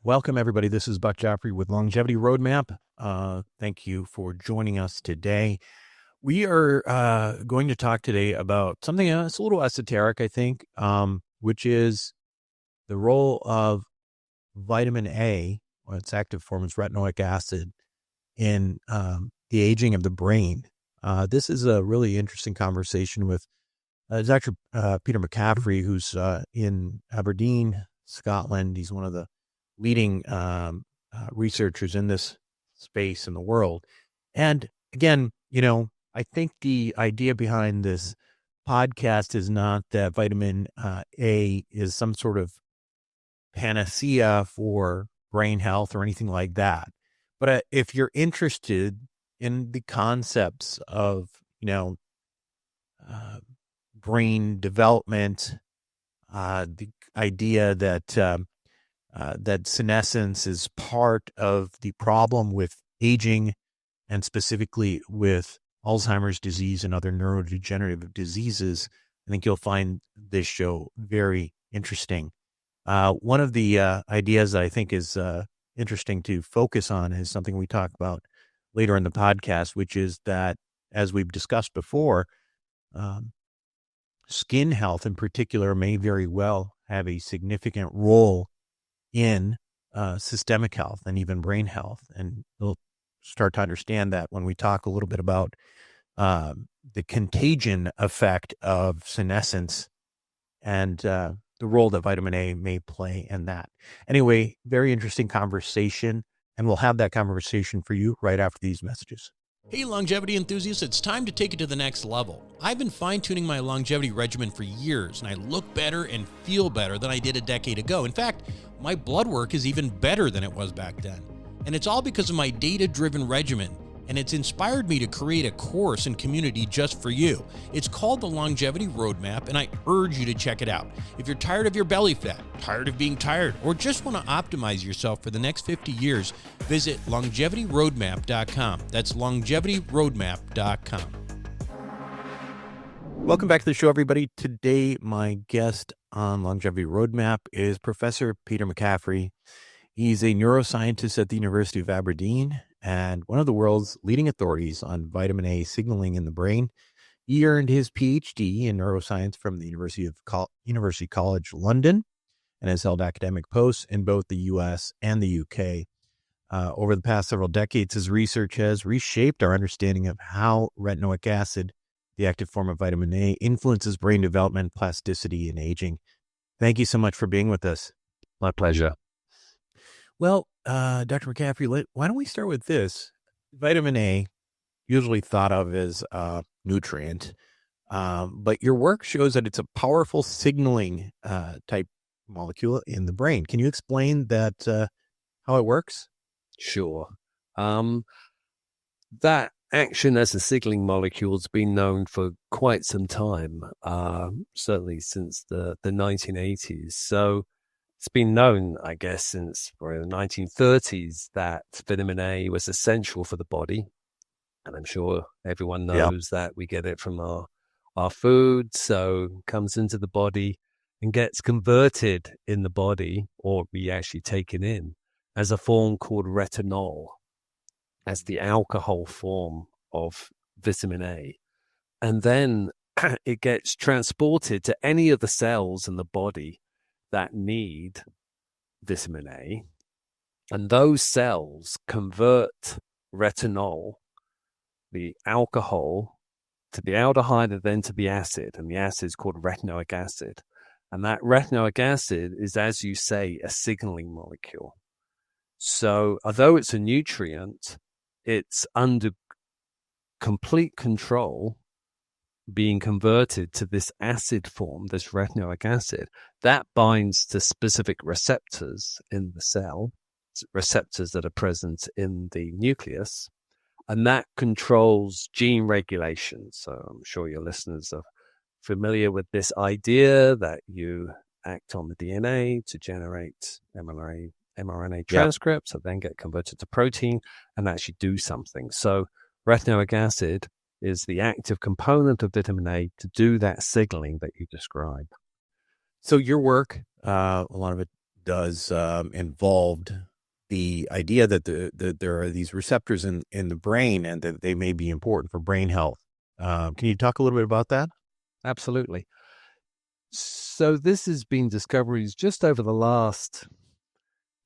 Welcome, everybody. This is Buck Joffrey with Longevity Roadmap. Thank you for joining us today. We are going to talk today about something that's a little esoteric, I think, which is the role of vitamin A, or its active form is retinoic acid, in the aging of the brain. This is a really interesting conversation with Dr. Peter McCaffery, who's in Aberdeen, Scotland. He's one of the leading researchers in this space in the world. And again, I think the idea behind this podcast is not that vitamin A is some sort of panacea for brain health or anything like that. But if you're interested in the concepts of, brain development, the idea that that senescence is part of the problem with aging, and specifically with Alzheimer's disease and other neurodegenerative diseases, I think you'll find this show very interesting. One of the ideas I think is interesting to focus on is something we talk about later in the podcast, which is that, as we've discussed before, skin health in particular may very well have a significant role in systemic health and even brain health. And we'll start to understand that when we talk a little bit about the contagion effect of senescence and the role that vitamin A may play in that. Anyway, very interesting conversation, and we'll have that conversation for you right after these messages. Hey longevity enthusiasts, it's time to take it to the next level. I've been fine-tuning my longevity regimen for years, and I look better and feel better than I did a decade ago. In fact, my blood work is even better than it was back then. And it's all because of my data-driven regimen, and it's inspired me to create a course and community just for you. It's called the Longevity Roadmap, and I urge you to check it out. If you're tired of your belly fat, tired of being tired, or just want to optimize yourself for the next 50 years, visit longevityroadmap.com. That's longevityroadmap.com. Welcome back to the show, everybody. Today, my guest on Longevity Roadmap is Professor Peter McCaffery. He's a neuroscientist at the University of Aberdeen and one of the world's leading authorities on vitamin A signaling in the brain. He earned his PhD in neuroscience from the University College London and has held academic posts in both the U.S. and the U.K. Over the past several decades, his research has reshaped our understanding of how retinoic acid, the active form of vitamin A, influences brain development, plasticity, and aging. Thank you so much for being with us. My pleasure. Well, Dr. McCaffery, why don't we start with this? Vitamin A, usually thought of as a nutrient, but your work shows that it's a powerful signaling type molecule in the brain. Can you explain that, how it works? Sure. That action as a signaling molecule has been known for quite some time, certainly since the 1980s. So it's been known, I guess, since the 1930s that vitamin A was essential for the body. And I'm sure everyone knows that we get it from our food. So it comes into the body and gets converted in the body, or we actually take it in, as a form called retinol, as the alcohol form of vitamin A. And then it gets transported to any of the cells in the body that need vitamin A. And those cells convert retinol, the alcohol, to the aldehyde and then to the acid. And the acid is called retinoic acid. And that retinoic acid is, as you say, a signaling molecule. So although it's a nutrient, it's under complete control being converted to this acid form, this retinoic acid, that binds to specific receptors in the cell, receptors that are present in the nucleus, and that controls gene regulation. So I'm sure your listeners are familiar with this idea that you act on the DNA to generate mRNA transcripts that then get converted to protein and actually do something. So retinoic acid is the active component of vitamin A to do that signaling that you described. So your work, a lot of it does involved the idea that there are these receptors in the brain and that they may be important for brain health. Can you talk a little bit about that? Absolutely. So this has been discoveries just over the last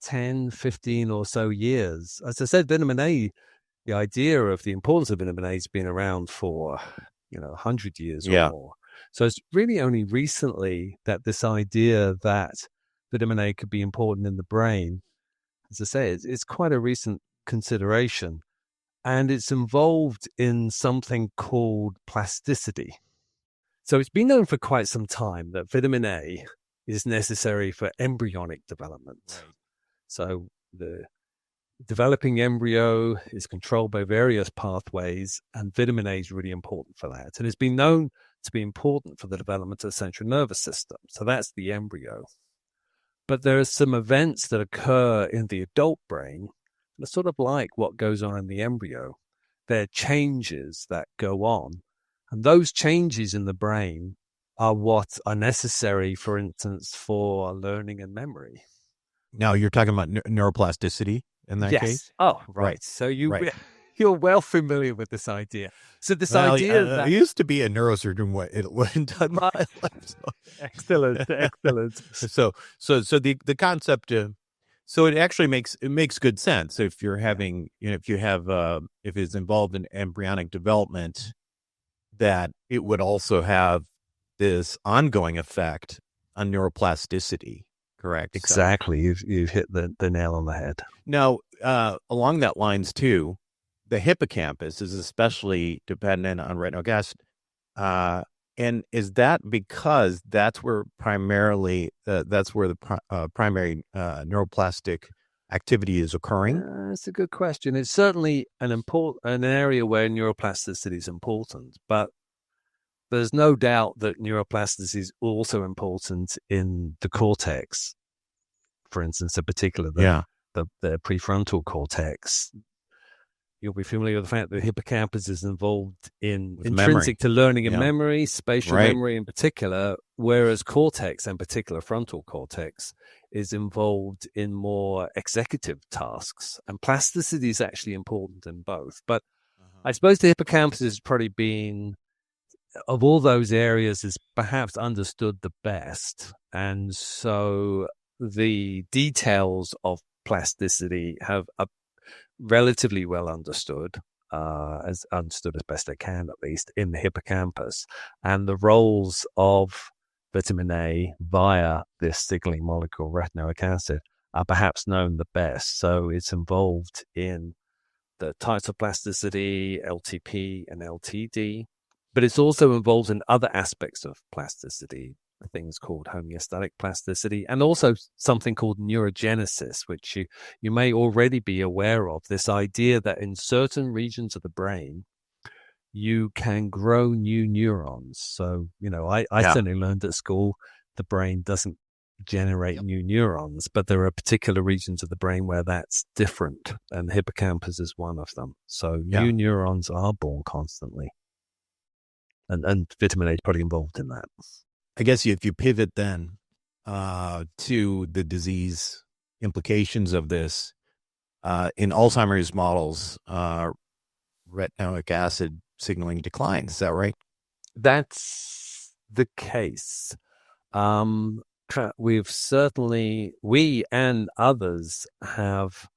10, 15 or so years. As I said, vitamin A, the idea of the importance of vitamin A has been around for, 100 years or Yeah. more. So it's really only recently that this idea that vitamin A could be important in the brain, as I say, it's quite a recent consideration. And it's involved in something called plasticity. So it's been known for quite some time that vitamin A is necessary for embryonic development. Right. So the developing embryo is controlled by various pathways, and vitamin A is really important for that. And it's been known to be important for the development of the central nervous system. So that's the embryo. But there are some events that occur in the adult brain that are sort of like what goes on in the embryo. There are changes that go on. And those changes in the brain are what are necessary, for instance, for learning and memory. Now you're talking about neuroplasticity in that case? Oh, right. Right. So you're Right. well familiar with this idea. So this Well, idea I that used to be a neurosurgeon one time in my life. excellent. So the concept, so it actually makes good sense if you're having, if you have, if it's involved in embryonic development, that it would also have this ongoing effect on neuroplasticity. Correct. Exactly. You've hit the nail on the head. Now, along that lines too, the hippocampus is especially dependent on retinoic acid. And is that because that's where primarily the primary neuroplastic activity is occurring? That's a good question. It's certainly an area where neuroplasticity is important, but there's no doubt that neuroplasticity is also important in the cortex. For instance, in particular, the prefrontal cortex. You'll be familiar with the fact that the hippocampus is involved in intrinsic to learning and memory, spatial memory in particular, whereas cortex, in particular frontal cortex, is involved in more executive tasks. And plasticity is actually important in both. But I suppose the hippocampus has probably been, of all those areas, is perhaps understood the best. And so the details of plasticity have relatively well understood, as best they can, at least, in the hippocampus. And the roles of vitamin A via this signaling molecule, retinoic acid, are perhaps known the best. So it's involved in the types of plasticity, LTP and LTD, but it's also involved in other aspects of plasticity, things called homeostatic plasticity, and also something called neurogenesis, which you may already be aware of, this idea that in certain regions of the brain, you can grow new neurons. So, I certainly learned at school, the brain doesn't generate new neurons, but there are particular regions of the brain where that's different, and the hippocampus is one of them. So new neurons are born constantly. And vitamin A is probably involved in that. I guess if you pivot then to the disease implications of this, in Alzheimer's models, retinoic acid signaling declines. Is that right? That's the case. We and others have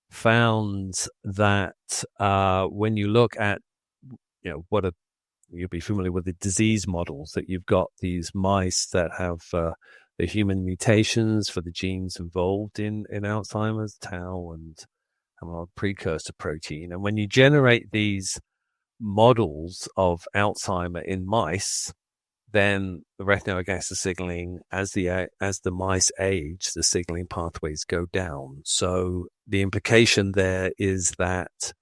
found that when you look at, you'll be familiar with the disease models, that you've got these mice that have the human mutations for the genes involved in Alzheimer's, tau and amyloid precursor protein. And when you generate these models of Alzheimer in mice, then the retinoic acid signaling, as the mice age, the signaling pathways go down. So the implication there is that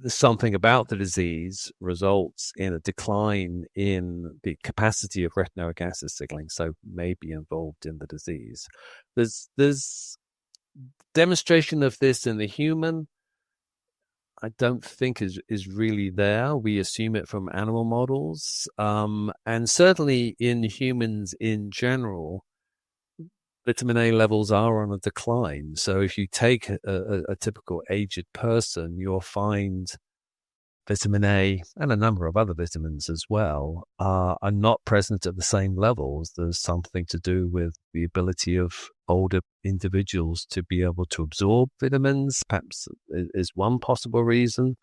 something about the disease results in a decline in the capacity of retinoic acid signaling, so may be involved in the disease. There's demonstration of this in the human. I don't think is really there. We assume it from animal models, and certainly in humans in general, vitamin A levels are on a decline. So if you take a typical aged person, you'll find vitamin A and a number of other vitamins as well are not present at the same levels. There's something to do with the ability of older individuals to be able to absorb vitamins, perhaps is one possible reason.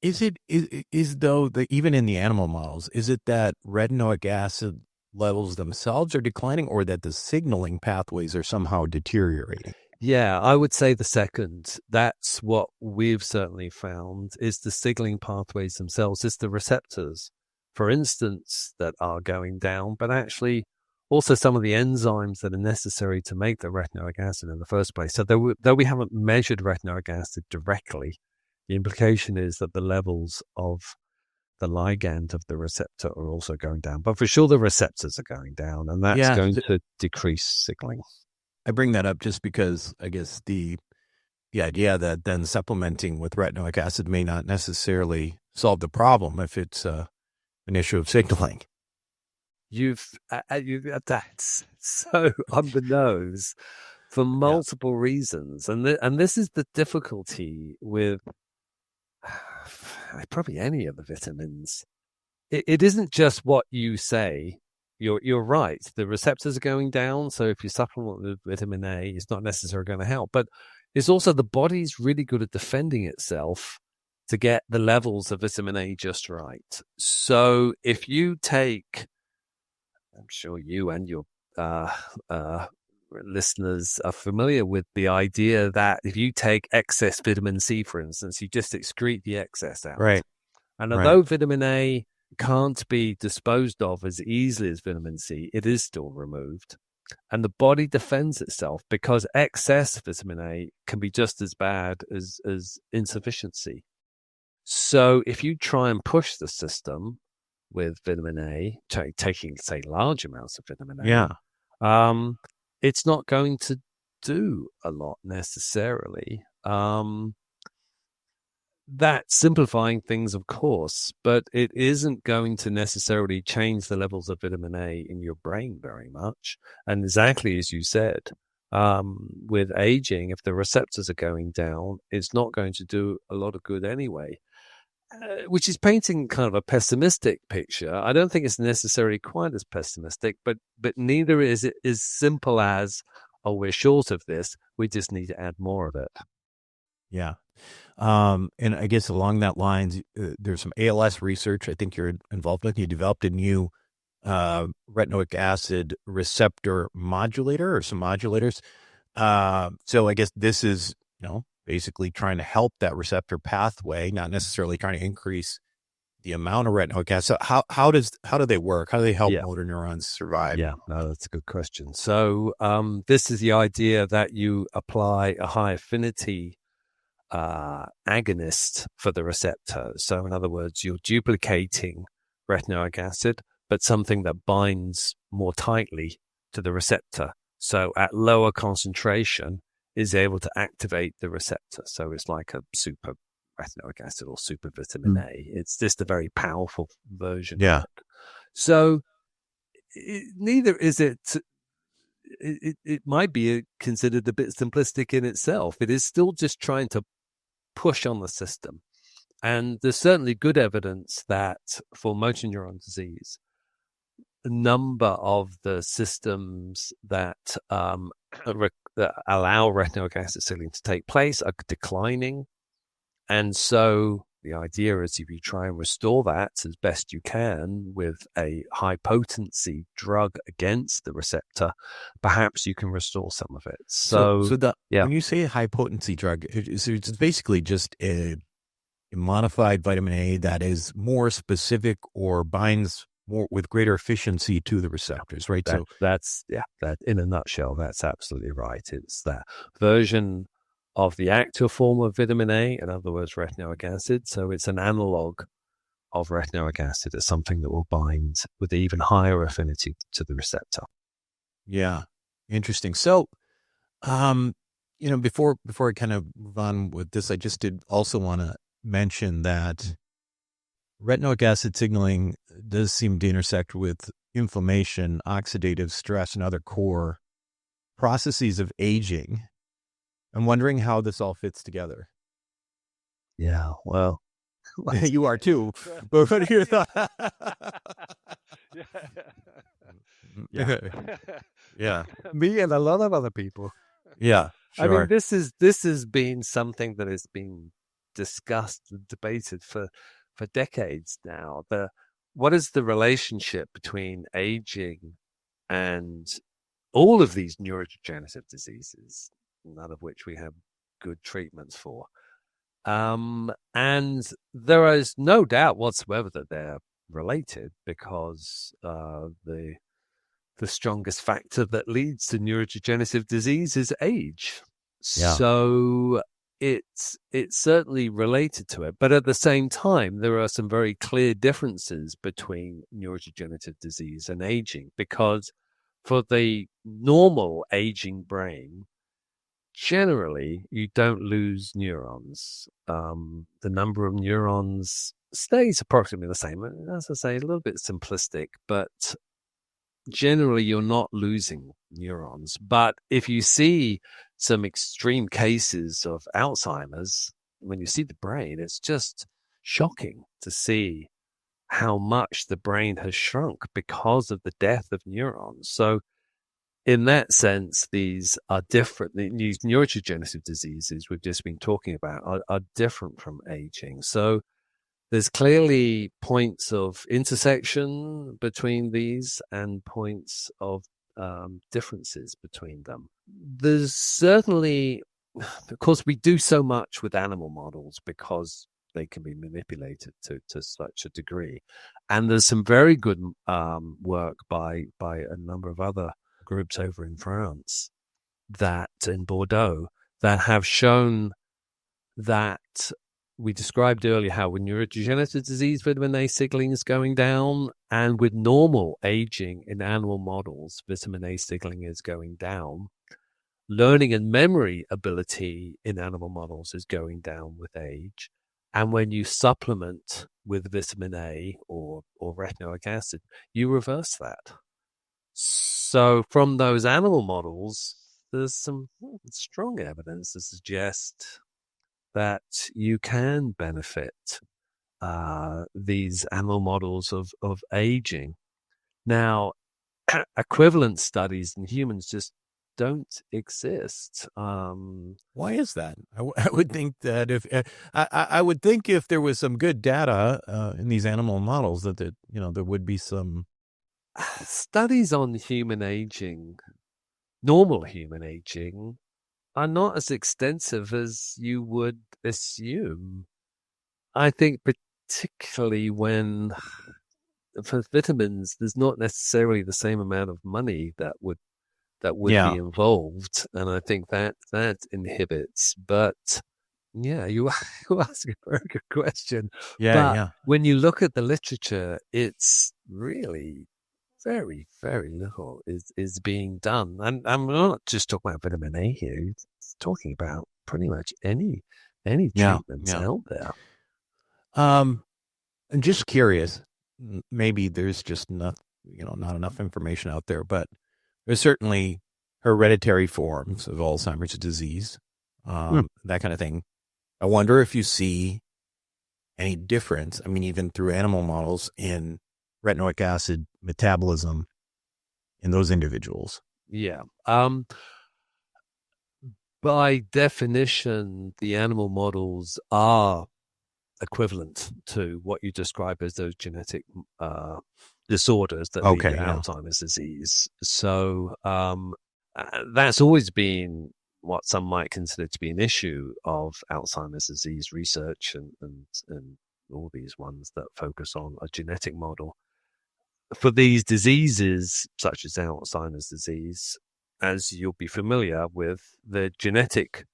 Is though that even in the animal models, is it that retinoic acid levels themselves are declining, or that the signaling pathways are somehow deteriorating? Yeah, I would say the second. That's what we've certainly found is the signaling pathways themselves, is the receptors, for instance, that are going down, but actually also some of the enzymes that are necessary to make the retinoic acid in the first place. So though we haven't measured retinoic acid directly, the implication is that the levels of the ligand of the receptor are also going down. But for sure, the receptors are going down, and that's going to decrease signaling. I bring that up just because I guess the idea that then supplementing with retinoic acid may not necessarily solve the problem if it's an issue of signaling. That's so on the nose for multiple reasons, and this is the difficulty with probably any of the vitamins. It isn't just what you say. You're right. The receptors are going down. So if you supplement with vitamin A, it's not necessarily going to help. But it's also the body's really good at defending itself to get the levels of vitamin A just right. So if you take, I'm sure you and your listeners are familiar with the idea that if you take excess vitamin C, for instance, you just excrete the excess out. Right. And although vitamin A can't be disposed of as easily as vitamin C, it is still removed. And the body defends itself because excess vitamin A can be just as bad as insufficiency. So if you try and push the system with vitamin A, taking, say, large amounts of vitamin A, it's not going to do a lot necessarily. That's simplifying things, of course, but it isn't going to necessarily change the levels of vitamin A in your brain very much. And exactly as you said, with aging, if the receptors are going down, it's not going to do a lot of good anyway, which is painting kind of a pessimistic picture. I don't think it's necessarily quite as pessimistic, but neither is it as simple as, oh, we're short of this, we just need to add more of it. Yeah. And I guess along that lines, there's some ALS research I think you're involved with. You developed a new retinoic acid receptor modulator or some modulators. So I guess this is, basically trying to help that receptor pathway, not necessarily trying to increase the amount of retinoic acid. So how do they work? How do they help motor neurons survive? Yeah, no, that's a good question. So this is the idea that you apply a high affinity agonist for the receptor. So in other words, you're duplicating retinoic acid, but something that binds more tightly to the receptor. So at lower concentration is able to activate the receptor. So it's like a super retinoic acid or super vitamin A. It's just a very powerful version. Yeah. Of it. So neither is it. It might be considered a bit simplistic in itself. It is still just trying to push on the system. And there's certainly good evidence that for motor neuron disease, a number of the systems that allow retinoic acid signaling to take place are declining. And so the idea is if you try and restore that as best you can with a high potency drug against the receptor, perhaps you can restore some of it. When you say a high potency drug, it's basically just a modified vitamin A that is more specific or binds more with greater efficiency to the receptors, right? That in a nutshell, that's absolutely right. It's that version of the active form of vitamin A, in other words, retinoic acid. So it's an analog of retinoic acid. It's something that will bind with even higher affinity to the receptor. Yeah. Interesting. So, before I kind of move on with this, I just did also want to mention that retinoic acid signaling does seem to intersect with inflammation, oxidative stress, and other core processes of aging. I'm wondering how this all fits together. Yeah, well, You are too. But what are your thoughts? yeah. Yeah. Me and a lot of other people. Yeah. I mean, Sure. this has been something that has been discussed and debated for decades now. What is the relationship between aging and all of these neurodegenerative diseases, none of which we have good treatments for? And there is no doubt whatsoever that they're related, because the strongest factor that leads to neurodegenerative disease is age. Yeah. So it's certainly related to it, but at the same time, there are some very clear differences between neurodegenerative disease and aging, because for the normal aging brain, generally you don't lose neurons. The number of neurons stays approximately the same. As I say, a little bit simplistic, but generally you're not losing neurons. But if you see some extreme cases of Alzheimer's, when you see the brain, it's just shocking to see how much the brain has shrunk because of the death of neurons. So in that sense, these are different. These neurodegenerative diseases we've just been talking about are different from aging. So there's clearly points of intersection between these and points of differences between them. There's certainly, of course, we do so much with animal models because they can be manipulated to such a degree. And there's some very good work by a number of other groups over in France, that in Bordeaux, that have shown that we described earlier how with neurodegenerative disease, vitamin A signaling is going down, and with normal aging in animal models, vitamin A signaling is going down. Learning and memory ability in animal models is going down with age. And when you supplement with vitamin A or retinoic acid, you reverse that. So from those animal models, there's some strong evidence to suggest that you can benefit these animal models of aging. Now, equivalent studies in humans just don't exist. Why is that? I would think that if I would think if there was some good data in these animal models that there would be some studies on human aging, normal human aging, are not as extensive as you would assume. I think particularly when for vitamins, there's not necessarily the same amount of money that would Yeah. be involved, and I think that inhibits. But yeah, you ask a very good question. Yeah. But Yeah. when you look at the literature, it's really very, very little is being done. And I'm not just talking about vitamin A here. It's talking about pretty much any Yeah. treatments Yeah. out there. I'm just curious. Maybe there's just not enough information out there, but there's certainly hereditary forms of Alzheimer's disease, that kind of thing. I wonder if you see any difference, I mean, even through animal models, in retinoic acid metabolism in those individuals. Yeah. By definition, the animal models are equivalent to what you describe as those genetic disorders that lead to Alzheimer's disease. So that's always been what some might consider to be an issue of Alzheimer's disease research and all these ones that focus on a genetic model. For these diseases, such as Alzheimer's disease, as you'll be familiar with, the genetic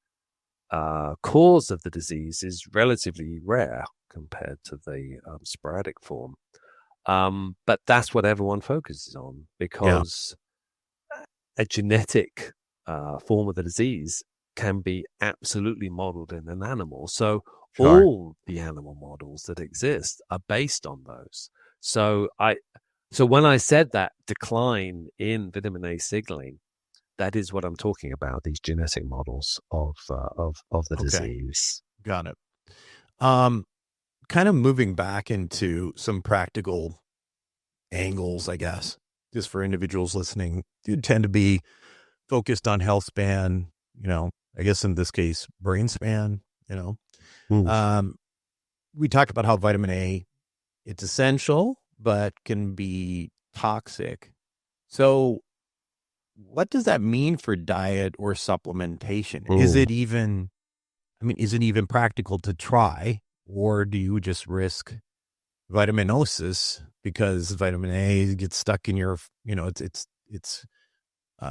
cause of the disease is relatively rare compared to the sporadic form. But that's what everyone focuses on, because a genetic form of the disease can be absolutely modeled in an animal. So all the animal models that exist are based on those. So when I said that decline in vitamin A signaling, that is what I'm talking about, these genetic models of the Okay. disease. Got it. Kind of moving back into some practical angles, I guess, just for individuals listening, do tend to be focused on health span, I guess in this case, brain span, Mm. we talked about how vitamin A, it's essential, but can be toxic. So what does that mean for diet or supplementation? Is it even practical to try, or do you just risk vitaminosis because vitamin A gets stuck in your, it's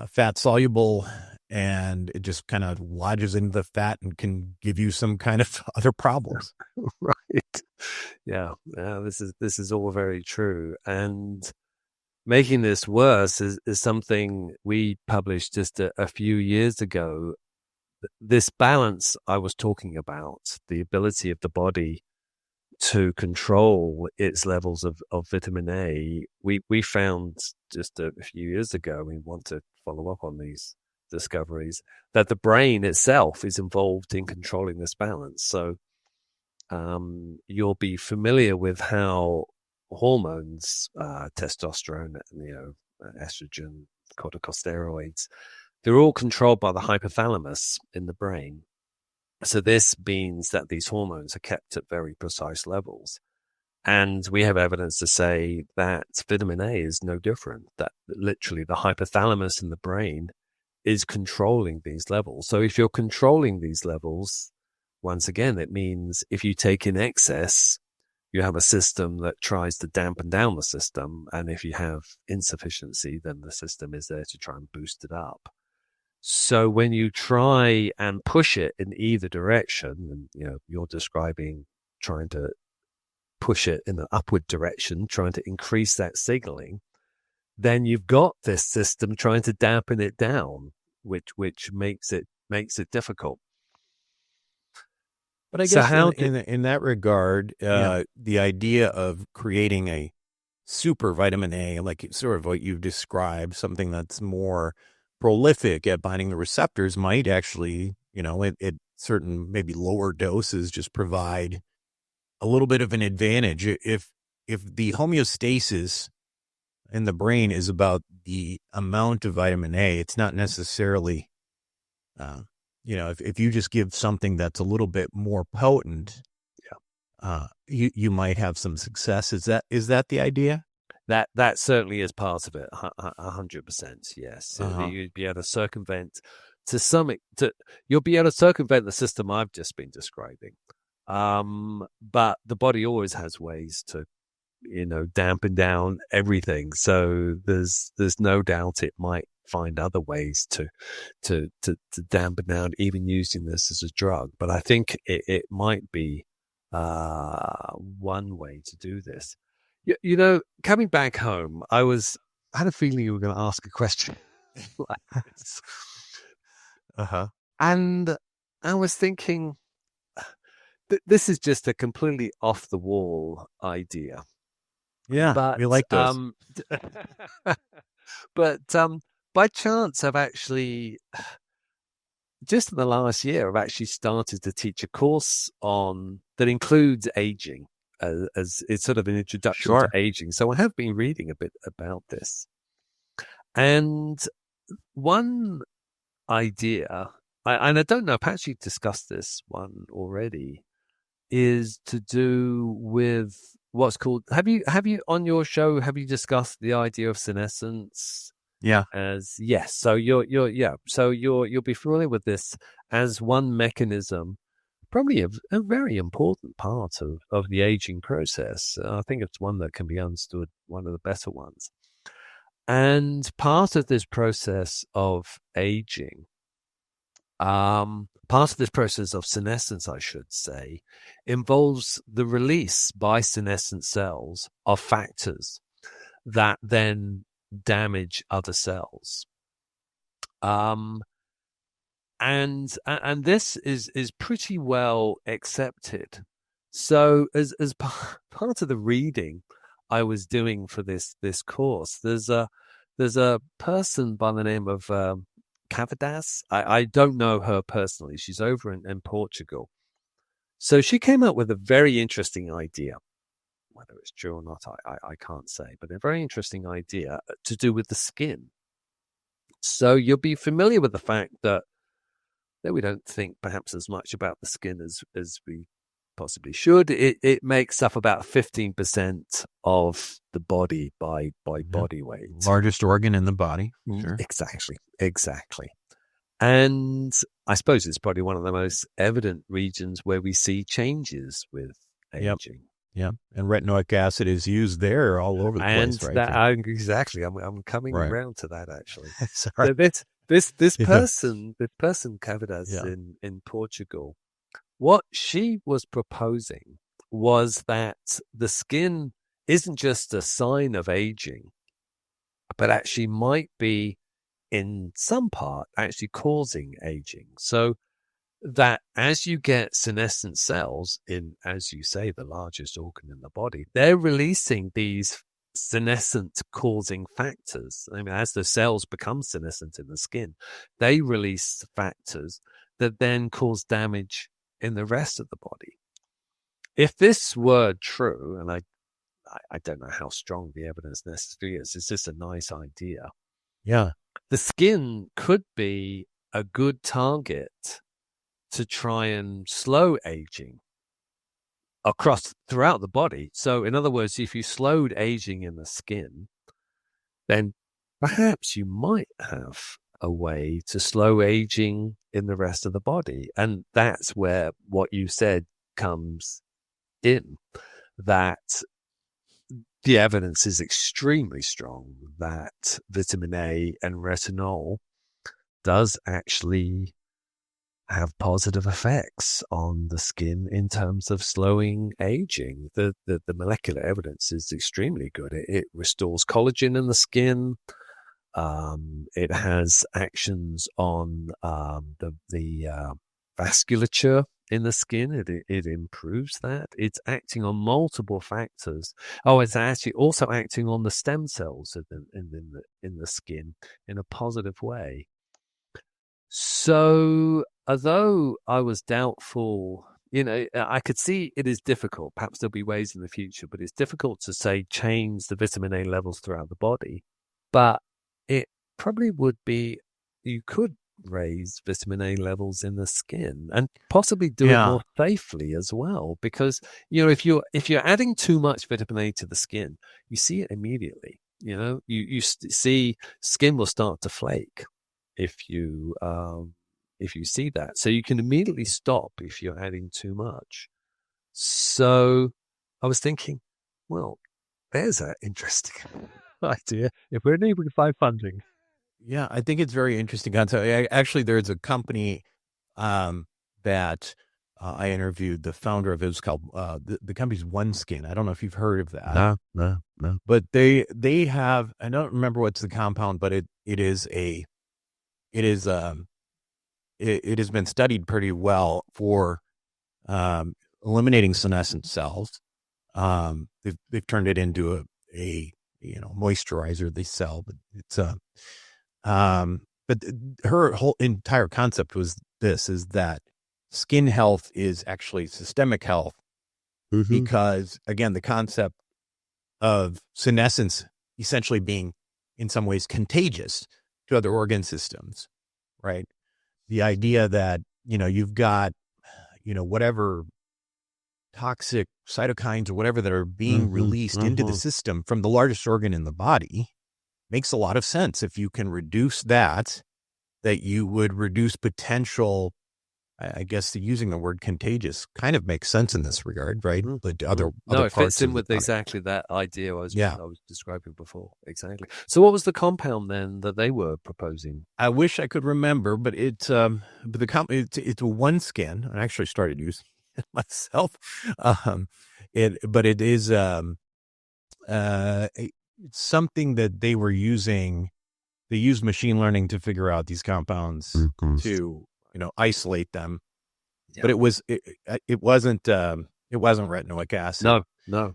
fat soluble and it just kind of lodges into the fat and can give you some kind of other problems. Right. Yeah. This is all very true. And making this worse is something we published just a few years ago. This balance I was talking about, the ability of the body to control its levels of vitamin A, we found just a few years ago, we want to follow up on these discoveries, that the brain itself is involved in controlling this balance. So you'll be familiar with how hormones, testosterone, estrogen, corticosteroids, they're all controlled by the hypothalamus in the brain. So this means that these hormones are kept at very precise levels. And we have evidence to say that vitamin A is no different, that literally the hypothalamus in the brain is controlling these levels. So if you're controlling these levels, once again, it means if you take in excess, you have a system that tries to dampen down the system. And if you have insufficiency, then the system is there to try and boost it up. So when you try and push it in either direction, and you're describing trying to push it in an upward direction, trying to increase that signaling, then you've got this system trying to dampen it down, which makes it difficult. But I So guess how in that regard, the idea of creating a super vitamin A, like sort of what you've described, something that's more prolific at binding the receptors, might actually, at certain maybe lower doses, just provide a little bit of an advantage. If the homeostasis in the brain is about the amount of vitamin A, it's not necessarily, if you just give something that's a little bit more potent, you might have some success. Is that the idea? That certainly is part of it. 100%. Yes. You'd be able to circumvent you'll be able to circumvent the system I've just been describing. But the body always has ways to, dampen down everything. So there's no doubt it might find other ways to dampen down, even using this as a drug. But I think it might be one way to do this. Coming back home, I had a feeling you were going to ask a question like this. And I was thinking, this is just a completely off the wall idea. Yeah, but we like those. But by chance, I've actually just in the last year, I've actually started to teach a course that includes aging. As it's sort of an introduction to aging. So I have been reading a bit about this. And one idea, and I don't know, perhaps you've discussed this one already, is to do with what's called, have you on your show, have you discussed the idea of senescence? Yeah. Yes. So you'll be familiar with this as one mechanism, probably a very important part of the aging process. I think it's one that can be understood, one of the better ones. And part of this process of aging, part of this process of senescence, I should say, involves the release by senescent cells of factors that then damage other cells. And this is pretty well accepted. So as part of the reading I was doing for this course, there's a person by the name of Cavadas. I don't know her personally. She's over in Portugal. So she came up with a very interesting idea. Whether it's true or not, I can't say, but a very interesting idea to do with the skin. So you'll be familiar with the fact that we don't think perhaps as much about the skin as we possibly should. It makes up about 15% of the body by body weight. Largest organ in the body. Sure. Exactly. And I suppose it's probably one of the most evident regions where we see changes with aging. Yeah, and retinoic acid is used there all over the place, right? Exactly. I'm coming around to that actually. Sorry. So this person Cavadas in Portugal, what she was proposing was that the skin isn't just a sign of aging, but actually might be in some part actually causing aging. So that as you get senescent cells in, as you say, the largest organ in the body, they're releasing these senescent causing factors. I mean, as the cells become senescent in the skin, they release factors that then cause damage in the rest of the body. If this were true, and I don't know how strong the evidence necessarily is, it's just a nice idea. Yeah. The skin could be a good target to try and slow aging throughout the body. So in other words, if you slowed aging in the skin, then perhaps you might have a way to slow aging in the rest of the body. And that's where what you said comes in, that the evidence is extremely strong that vitamin A and retinol does actually have positive effects on the skin in terms of slowing aging. The molecular evidence is extremely good. It restores collagen in the skin. It has actions on the vasculature in the skin. It improves that. It's acting on multiple factors. Oh, it's actually also acting on the stem cells in the skin in a positive way. So, although I was doubtful, I could see it is difficult. Perhaps there'll be ways in the future, but it's difficult to say change the vitamin A levels throughout the body. But it probably would be, you could raise vitamin A levels in the skin and possibly do it more safely as well. Because, if you're adding too much vitamin A to the skin, you see it immediately. You see skin will start to flake if you see that. So you can immediately stop if you're adding too much. So I was thinking, well, there's an interesting idea. If we're able to find funding. Yeah, I think it's very interesting concept. Actually, there's a company that I interviewed. The founder of it was called the company's OneSkin. I don't know if you've heard of that. No. But they have. I don't remember what's the compound, but it has been studied pretty well for eliminating senescent cells. They've turned it into a moisturizer they sell, but it's but her whole entire concept was is that skin health is actually systemic health, because again, the concept of senescence essentially being in some ways contagious to other organ systems, right? The idea that, you've got, whatever toxic cytokines or whatever that are being released into the system from the largest organ in the body makes a lot of sense. If you can reduce that you would reduce potential, I guess using the word contagious kind of makes sense in this regard, right? But it fits in with exactly that idea I was describing before. Exactly. So what was the compound then that they were proposing? I wish I could remember, but it's a OneSkin. I actually started using it myself. It is it's something that they were using. They used machine learning to figure out these compounds to isolate them, but it wasn't retinoic acid. No.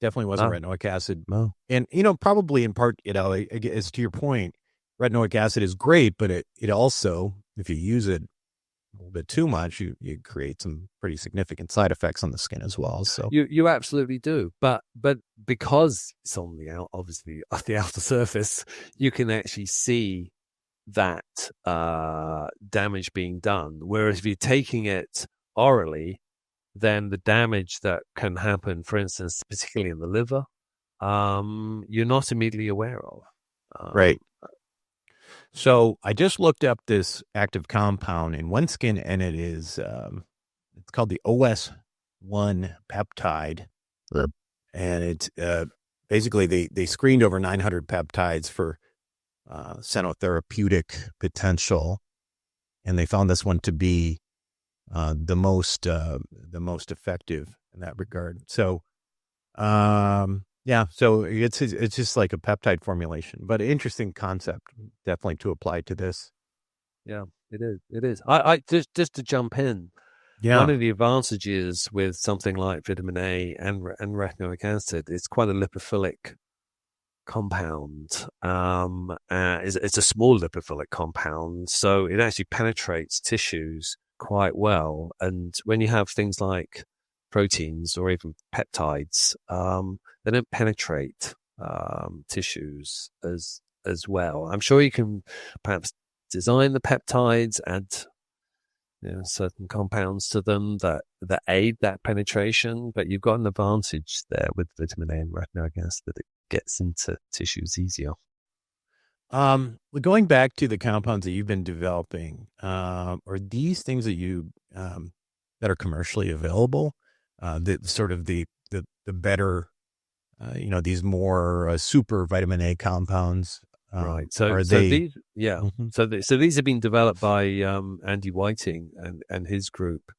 Definitely wasn't retinoic acid. No. And probably in part, as to your point, retinoic acid is great, but it also, if you use it a little bit too much, you create some pretty significant side effects on the skin as well. So you absolutely do, but because it's on the obviously at the outer surface, you can actually see that damage being done. Whereas if you're taking it orally, then the damage that can happen, for instance, particularly in the liver, you're not immediately aware of. right. So I just looked up this active compound in OneSkin, and it is it's called the OS1 peptide. Yep. And it's basically they screened over 900 peptides for xenotherapeutic potential, and they found this one to be the most effective in that regard. So yeah, so it's just like a peptide formulation, but interesting concept definitely to apply to this. Yeah, it is. It is. I just to jump in. Yeah. One of the advantages with something like vitamin A and retinoic acid, it's quite a lipophilic compound. It's a small lipophilic compound, so it actually penetrates tissues quite well. And when you have things like proteins or even peptides, they don't penetrate tissues as well. I'm sure you can perhaps design the peptides, add certain compounds to them that aid that penetration, but you've got an advantage there with vitamin A and retinoic acid that it gets into tissues easier. Going back to the compounds that you've been developing, are these things that you that are commercially available? The sort of the better, these more super vitamin A compounds. Right. So are they? These, yeah. Mm-hmm. So these have been developed by Andy Whiting and his group,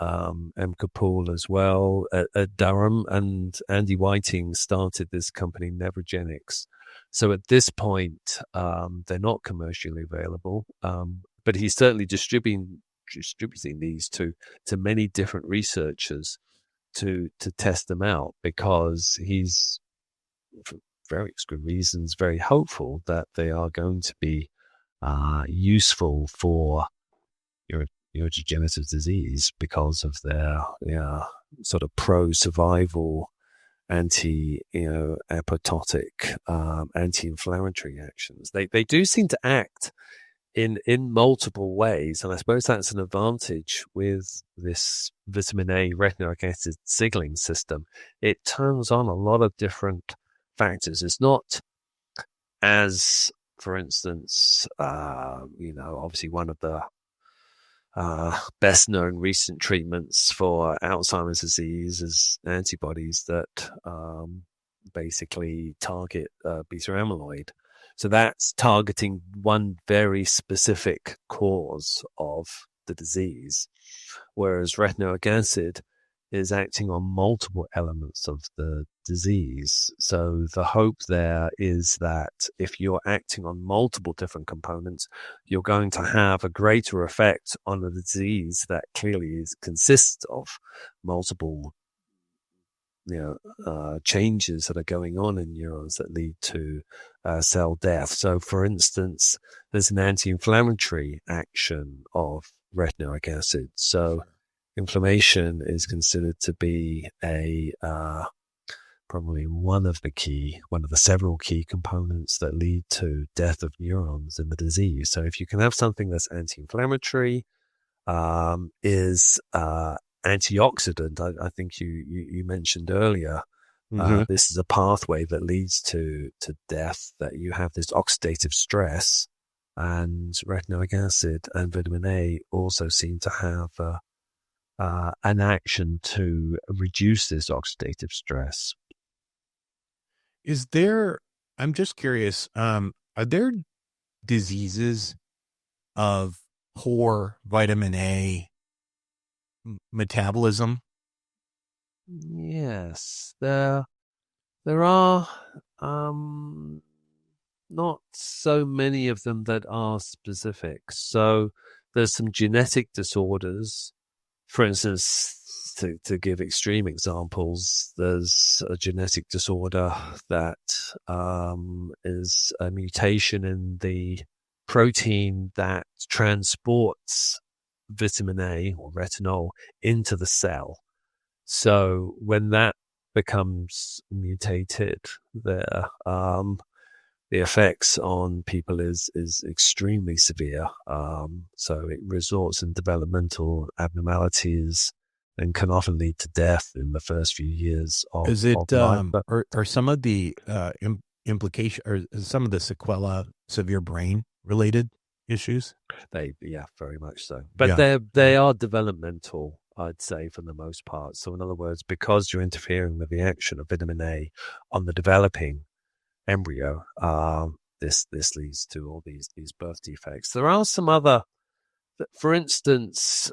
M. Kapoor as well at Durham, and Andy Whiting started this company Neurogenics. So at this point, they're not commercially available, but he's certainly distributing these to many different researchers to test them out, because he's, for various good reasons, very hopeful that they are going to be useful for neurodegenerative disease because of their sort of pro-survival, anti-apoptotic, anti-inflammatory actions. They do seem to act in multiple ways, and I suppose that's an advantage with this vitamin A retinoic acid signaling system. It turns on a lot of different factors. It's not as, for instance, obviously one of the best known recent treatments for Alzheimer's disease is antibodies that basically target beta amyloid. So that's targeting one very specific cause of the disease, whereas retinoic acid is acting on multiple elements of the disease. So the hope there is that if you're acting on multiple different components, you're going to have a greater effect on the disease that clearly consists of multiple changes that are going on in neurons that lead to cell death. So, for instance, there's an anti-inflammatory action of retinoic acid. So inflammation is considered to be probably one of the several key components that lead to death of neurons in the disease. So if you can have something that's anti-inflammatory, is antioxidant, I think you mentioned earlier, this is a pathway that leads to death, that you have this oxidative stress, and retinoic acid and vitamin A also seem to have an action to reduce this oxidative stress. I'm just curious, are there diseases of poor vitamin A metabolism? Yes, there are not so many of them that are specific. So there's some genetic disorders. For instance, to give extreme examples, there's a genetic disorder that is a mutation in the protein that transports vitamin A or retinol into the cell. So when that becomes mutated, the effects on people is extremely severe. So it results in developmental abnormalities and can often lead to death in the first few years of Is it life. are some of the implication or some of the sequela severe brain related issues? Yeah, very much so. But they are developmental, I'd say, for the most part. So in other words, because you're interfering with the action of vitamin A on the developing embryo, this leads to all these birth defects. There are some other, for instance,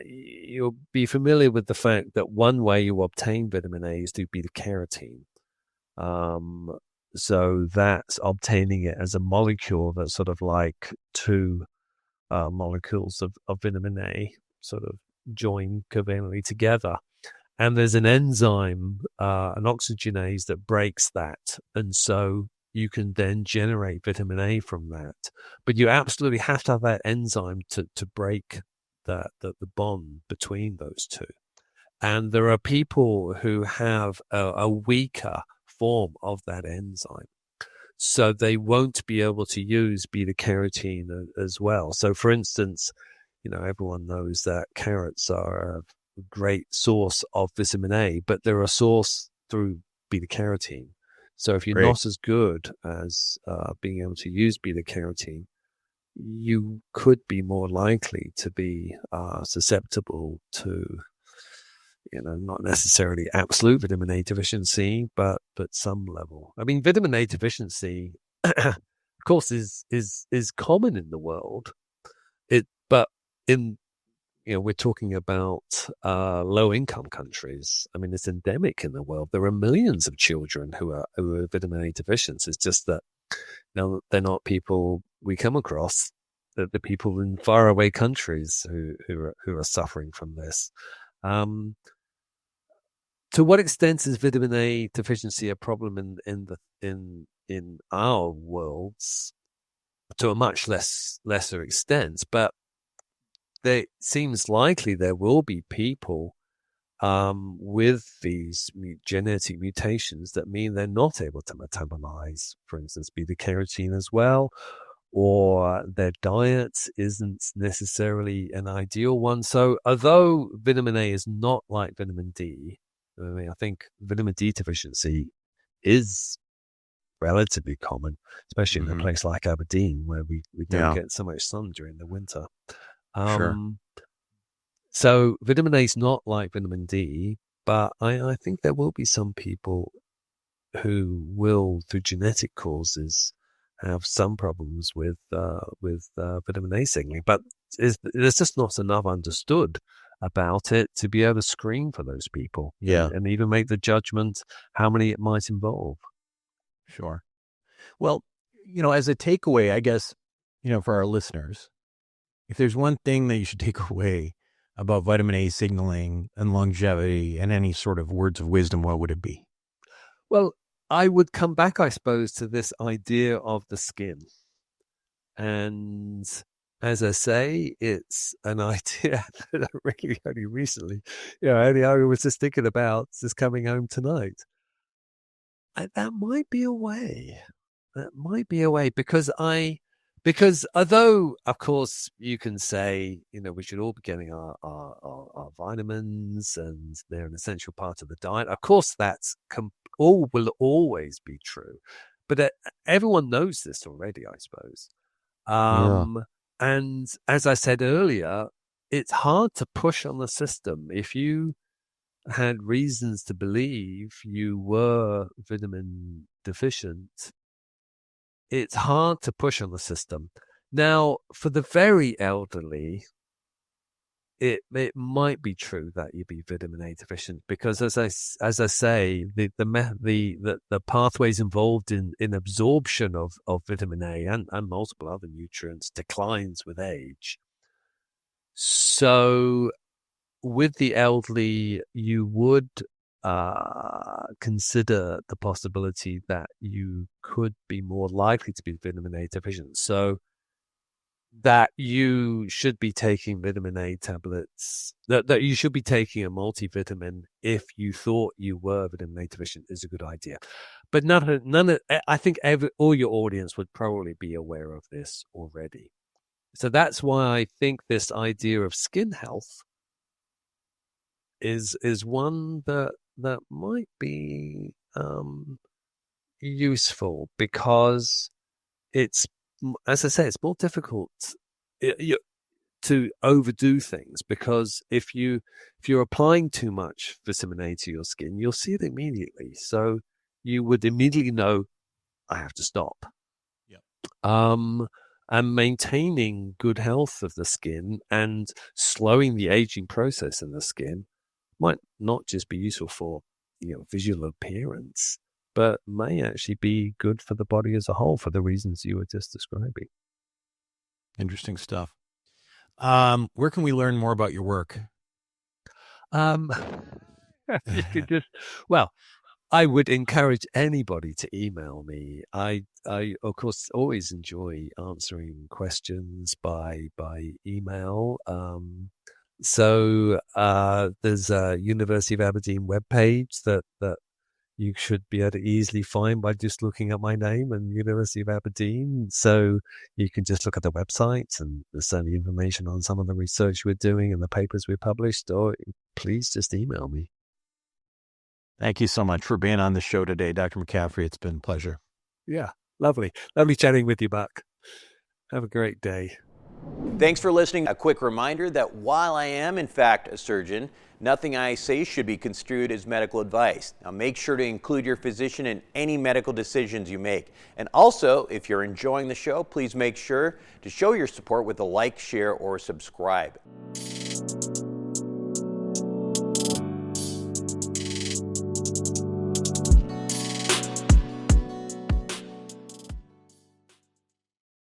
you'll be familiar with the fact that one way you obtain vitamin A is through beta carotene. So that's obtaining it as a molecule that's sort of like two molecules of vitamin A sort of joined covalently together. And there's an enzyme, an oxygenase that breaks that. And so you can then generate vitamin A from that. But you absolutely have to have that enzyme to break the bond between those two. And there are people who have a weaker form of that enzyme. So they won't be able to use beta carotene as well. So for instance, everyone knows that carrots are a great source of vitamin A, but they're a source through beta carotene. So if you're not as good as being able to use beta carotene, you could be more likely to be susceptible to, not necessarily absolute vitamin A deficiency, but some level. I mean, vitamin A deficiency, of course, is common in the world. But we're talking about low-income countries. I mean, it's endemic in the world. There are millions of children who are vitamin A deficient. It's just that they're not people we come across. The people in faraway countries who are suffering from this. To what extent is vitamin A deficiency a problem in our worlds? To a much lesser extent, but it seems likely there will be people with these genetic mutations that mean they're not able to metabolize, for instance, beta carotene as well, or their diet isn't necessarily an ideal one. So although vitamin A is not like vitamin D, I think vitamin D deficiency is relatively common, especially in a place like Aberdeen where we don't get so much sun during the winter. Sure. So vitamin A is not like vitamin D, but I think there will be some people who will, through genetic causes, have some problems with vitamin A signaling. But there's just not enough understood about it to be able to screen for those people. Yeah. And even make the judgment how many it might involve. Sure. Well, as a takeaway, I guess, for our listeners, if there's one thing that you should take away about vitamin A signaling and longevity and any sort of words of wisdom, what would it be? Well, I would come back, I suppose, to this idea of the skin. And as I say, it's an idea that I really only recently, I was just thinking about just coming home tonight. That might be a way. Because although, of course, you can say, we should all be getting our vitamins and they're an essential part of the diet. Of course, that's all will always be true. But everyone knows this already, I suppose. And as I said earlier, it's hard to push on the system. If you had reasons to believe you were vitamin deficient, it's hard to push on the system. Now, for the very elderly, it might be true that you'd be vitamin A deficient because, as I say, the pathways involved in absorption of vitamin A and multiple other nutrients declines with age. So with the elderly, you would consider the possibility that you could be more likely to be vitamin A deficient. So that you should be taking vitamin A tablets, that you should be taking a multivitamin if you thought you were vitamin A deficient is a good idea. But I think all your audience would probably be aware of this already. So that's why I think this idea of skin health is one that might be useful, because it's, as I say, it's more difficult to overdo things, because if you're applying too much vitamin A to your skin, you'll see it immediately. So you would immediately know, I have to stop. Yep. And maintaining good health of the skin and slowing the aging process in the skin might not just be useful for visual appearance, but may actually be good for the body as a whole for the reasons you were just describing. Interesting stuff. Where can we learn more about your work? You could just, well, I would encourage anybody to email me. I of course always enjoy answering questions by email. So there's a University of Aberdeen webpage that you should be able to easily find by just looking at my name and University of Aberdeen. So you can just look at the websites, and there's certainly information on some of the research we're doing and the papers we published, or please just email me. Thank you so much for being on the show today, Dr. McCaffery. It's been a pleasure. Yeah, lovely. Lovely chatting with you, Buck. Have a great day. Thanks for listening. A quick reminder that while I am, in fact, a surgeon, nothing I say should be construed as medical advice. Now, make sure to include your physician in any medical decisions you make. And also, if you're enjoying the show, please make sure to show your support with a like, share, or subscribe.